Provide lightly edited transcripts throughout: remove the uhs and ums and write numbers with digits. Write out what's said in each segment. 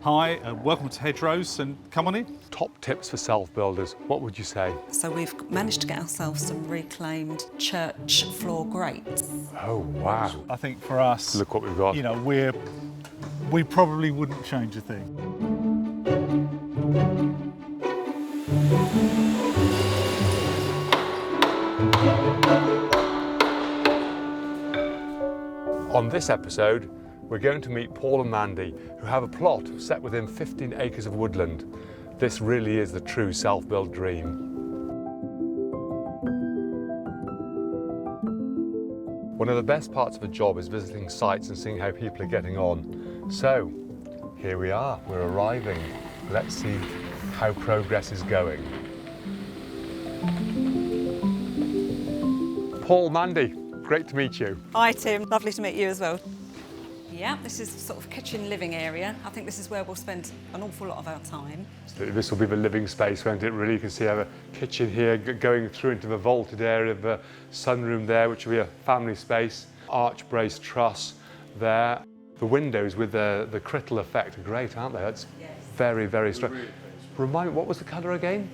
Hi, and welcome to Hedgerows, and come on in. Top tips for self-builders, what would you say? So we've managed to get ourselves some reclaimed church floor grates. Oh, wow. I think for us, Look what we've got. you know, we probably wouldn't change a thing. On this episode, we're going to meet Paul and Mandy, who have a plot set within 15 acres of woodland. This really is the true self-built dream. One of the best parts of a job is visiting sites and seeing how people are getting on. So, here we are, we're arriving. Let's see how progress is going. Paul, Mandy, great to meet you. Hi Tim, lovely to meet you as well. Yeah, this is sort of kitchen living area. I think this is where we'll spend an awful lot of our time. So this will be the living space, won't it? Really, you can see I have a kitchen here going through into the vaulted area of the sunroom there, which will be a family space. Arch braced truss there. The windows with the crittle effect are great, aren't they? That's very, very strong. Remind me, what was the colour again?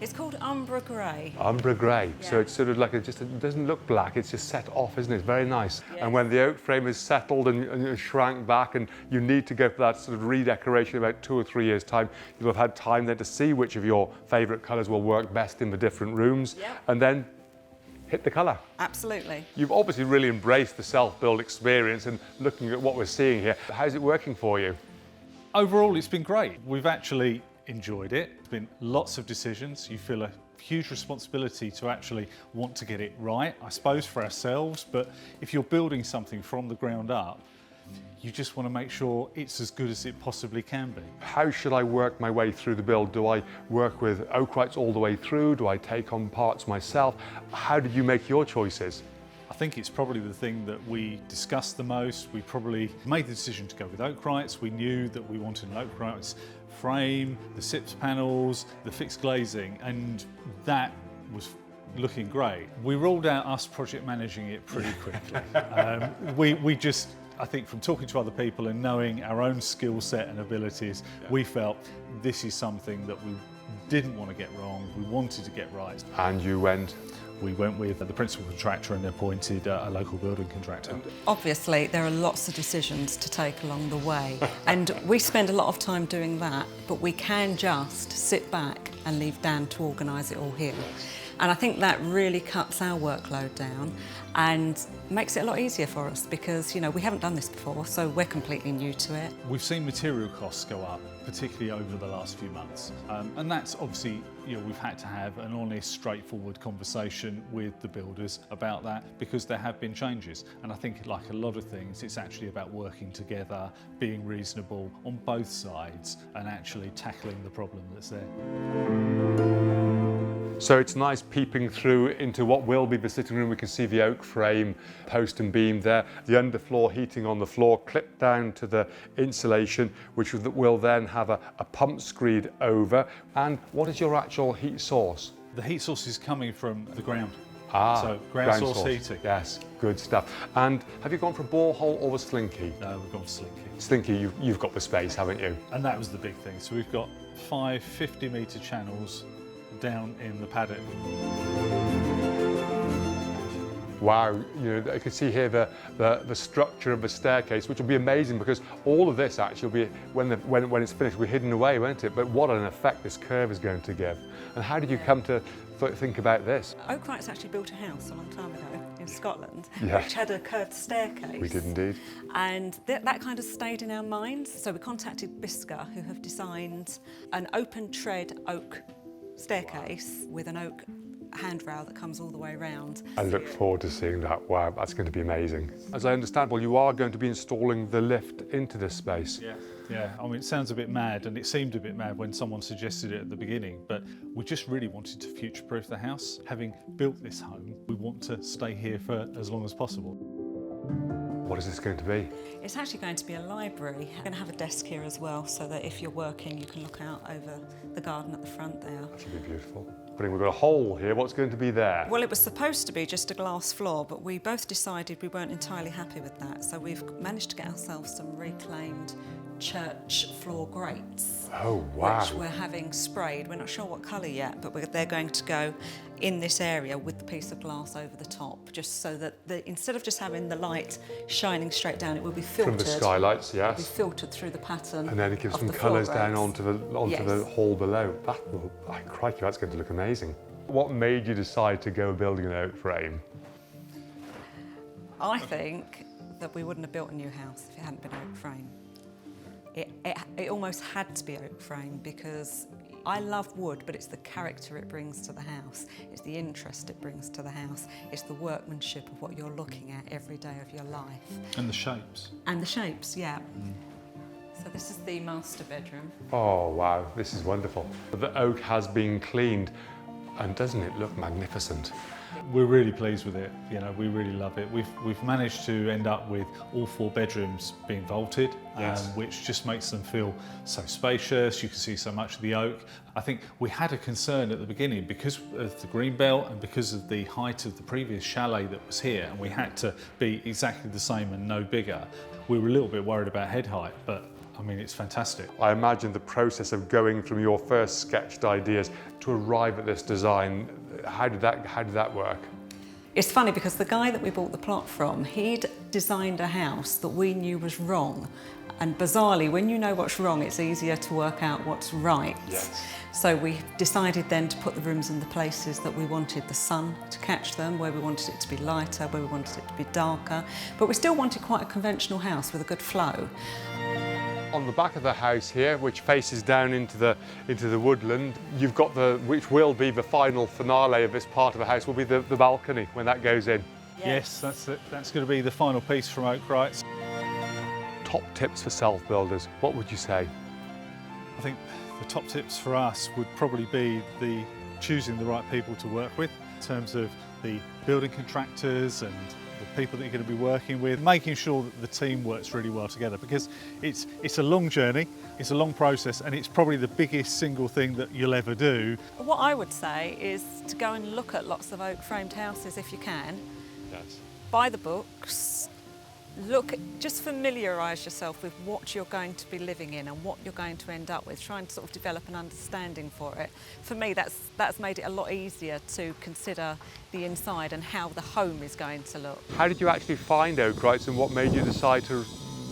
It's called Umber Grey. Umber grey, Yeah. so it's sort of like it doesn't look black, it's just set off, isn't it? It's very nice. Yes. And when the oak frame is settled and shrank back and you need to go for that sort of redecoration in about 2 or 3 years' time, you'll have had time then to see which of your favourite colours will work best in the different rooms, and then hit the colour. Absolutely. You've obviously really embraced the self-build experience and looking at what we're seeing here. How's it working for you? Overall, it's been great. We've actually enjoyed it. It's been lots of decisions. You feel a huge responsibility to actually want to get it right, I suppose, for ourselves. But if you're building something from the ground up, you just want to make sure it's as good as it possibly can be. How should I work my way through the build? Do I work with Oakwrights all the way through? Do I take on parts myself? How did you make your choices? I think it's probably the thing that we discussed the most. We probably made the decision to go with Oakwrights. We knew that we wanted an Oakwrights frame, the SIPS panels, the fixed glazing, and that was looking great. We ruled out us project managing it pretty quickly. We just, I think from talking to other people and knowing our own skill set and abilities, we felt this is something that we didn't want to get wrong, we wanted to get right. And you went? We went with the principal contractor and appointed a local building contractor. Obviously, there are lots of decisions to take along the way, and we spend a lot of time doing that, but we can just sit back and leave Dan to organise it all here. And I think that really cuts our workload down and makes it a lot easier for us because, you know, we haven't done this before, so we're completely new to it. We've seen material costs go up, particularly over the last few months. And that's obviously, you know, we've had to have an honest, straightforward conversation with the builders about that because there have been changes. And I think, like a lot of things, it's actually about working together, being reasonable on both sides and actually tackling the problem that's there. So it's nice peeping through into what will be the sitting room. We can see the oak frame, post and beam there, the underfloor heating on the floor, clipped down to the insulation, which will then have a pump screed over. And what is your actual heat source? The heat source is coming from the ground. So ground source heating. Yes, good stuff. And have you gone for borehole or the slinky? No, we've gone for slinky. Slinky, you've got the space, haven't you? And that was the big thing. So we've got 5 50-metre channels down in the paddock. Wow, you know, I can see here the structure of the staircase, which will be amazing because all of this actually will be, when it's finished, will be hidden away, won't it? But what an effect this curve is going to give. And how did you come to think about this? Oakwrights actually built a house a long time ago in Scotland, Yeah. which had a curved staircase. We did indeed. And that kind of stayed in our minds. So we contacted Bisca, who have designed an open tread oak staircase with an oak handrail that comes all the way around. I look forward to seeing that. Wow, that's going to be amazing. As I understand, well, you are going to be installing the lift into this space. Yeah, I mean, it sounds a bit mad, and it seemed a bit mad when someone suggested it at the beginning, but we just really wanted to future-proof the house. Having built this home, we want to stay here for as long as possible. What is this going to be? It's actually going to be a library. We're going to have a desk here as well, so that if you're working, you can look out over the garden at the front there. That should be beautiful. We've got a hole here. What's going to be there? Well, it was supposed to be just a glass floor, but we both decided we weren't entirely happy with that, so we've managed to get ourselves some reclaimed church floor grates. Oh, wow. Which we're having sprayed. We're not sure what colour yet, but they're going to go in this area with the piece of glass over the top, just so that instead of just having the light shining straight down, it will be filtered. From the skylights, yes. It'll be filtered through the pattern. And then it gives some colours down onto the hall below. Crikey, that's going to look amazing. What made you decide to go building an oak frame? I think that we wouldn't have built a new house if it hadn't been oak frame. It almost had to be oak frame because I love wood, but it's the character it brings to the house. It's the interest it brings to the house. It's the workmanship of what you're looking at every day of your life. And the shapes. And the shapes, yeah. So this is the master bedroom. Oh, wow, this is wonderful. The oak has been cleaned, and doesn't it look magnificent? We're really pleased with it. You know, we really love it. We've managed to end up with all 4 bedrooms being vaulted, yes. Which just makes them feel so spacious. You can see so much of the oak. I think we had a concern at the beginning because of the green belt and because of the height of the previous chalet that was here, and we had to be exactly the same and no bigger. We were a little bit worried about head height, but I mean, it's fantastic. I imagine the process of going from your first sketched ideas to arrive at this design, how did that work? It's funny because the guy that we bought the plot from, he'd designed a house that we knew was wrong. And bizarrely, when you know what's wrong, it's easier to work out what's right. Yes. So we decided then to put the rooms in the places that we wanted the sun to catch them, where we wanted it to be lighter, where we wanted it to be darker. But we still wanted quite a conventional house with a good flow. On the back of the house here, which faces down into the woodland, you've got which will be the final finale of this part of the house, will be the balcony when that goes in. Yes, that's it. That's going to be the final piece from Oakwrights. Top tips for self-builders, what would you say? I think the top tips for us would probably be choosing the right people to work with in terms of the building contractors and the people that you're going to be working with, making sure that the team works really well together, because it's a long journey, it's a long process, and it's probably the biggest single thing that you'll ever do. What I would say is to go and look at lots of oak framed houses if you can. Yes. Buy the books, just familiarise yourself with what you're going to be living in and what you're going to end up with. Try and sort of develop an understanding for it. For me, that's made it a lot easier to consider the inside and how the home is going to look. How did you actually find Oakwrights, and what made you decide to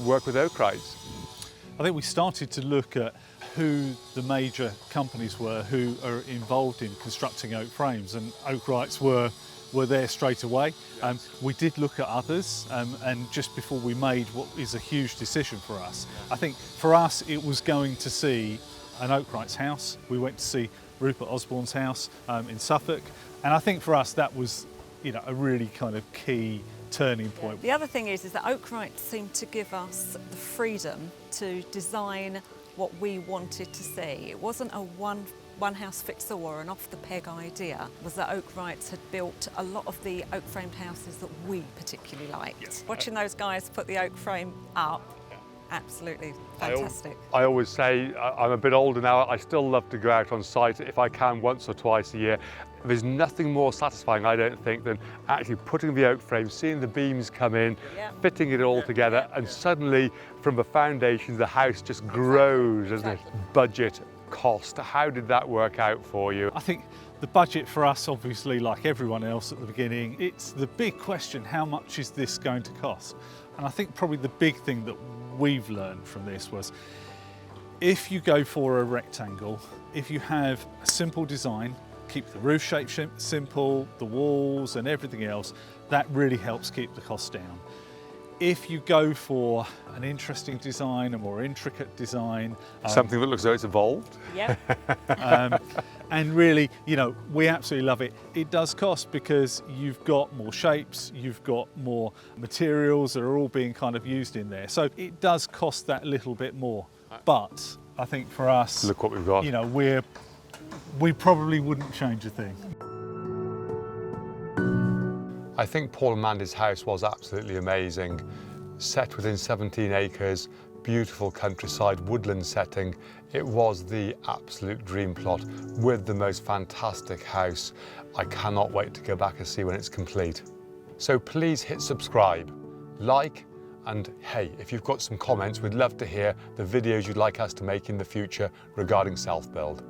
work with Oakwrights? I think we started to look at who the major companies were who are involved in constructing oak frames, and Oakwrights were there straight away. Yes. We did look at others, and just before we made what is a huge decision for us, I think for us it was going to see an Oakwrights house. We went to see Rupert Osborne's house in Suffolk, and I think for us that was, you know, a really kind of key turning point. The other thing is that Oakwrights seemed to give us the freedom to design what we wanted to see. It wasn't a one house fits all or an off the peg idea. Was that Oakwrights had built a lot of the oak framed houses that we particularly liked. Yes. Watching those guys put the oak frame up, absolutely fantastic. I always say, I'm a bit older now, I still love to go out on site if I can once or twice a year. There's nothing more satisfying, I don't think, than actually putting the oak frame, seeing the beams come in, fitting it all together, and suddenly from the foundations the house just grows, doesn't it? Budget, cost, how did that work out for you? I think the budget for us, obviously, like everyone else at the beginning, it's the big question, how much is this going to cost? And I think probably the big thing that we've learned from this was, if you go for a rectangle, if you have a simple design, keep the roof shape simple, the walls and everything else, that really helps keep the cost down. If you go for an interesting design, a more intricate design, something that looks like it's evolved. Yep. And really, you know, we absolutely love it. It does cost because you've got more shapes, you've got more materials that are all being kind of used in there. So it does cost that little bit more. But I think for us, look what we've got. You know, we probably wouldn't change a thing. I think Paul and Mandy's house was absolutely amazing. Set within 17 acres, beautiful countryside, woodland setting. It was the absolute dream plot with the most fantastic house. I cannot wait to go back and see when it's complete. So please hit subscribe, like And hey, if you've got some comments, we'd love to hear the videos you'd like us to make in the future regarding self-build.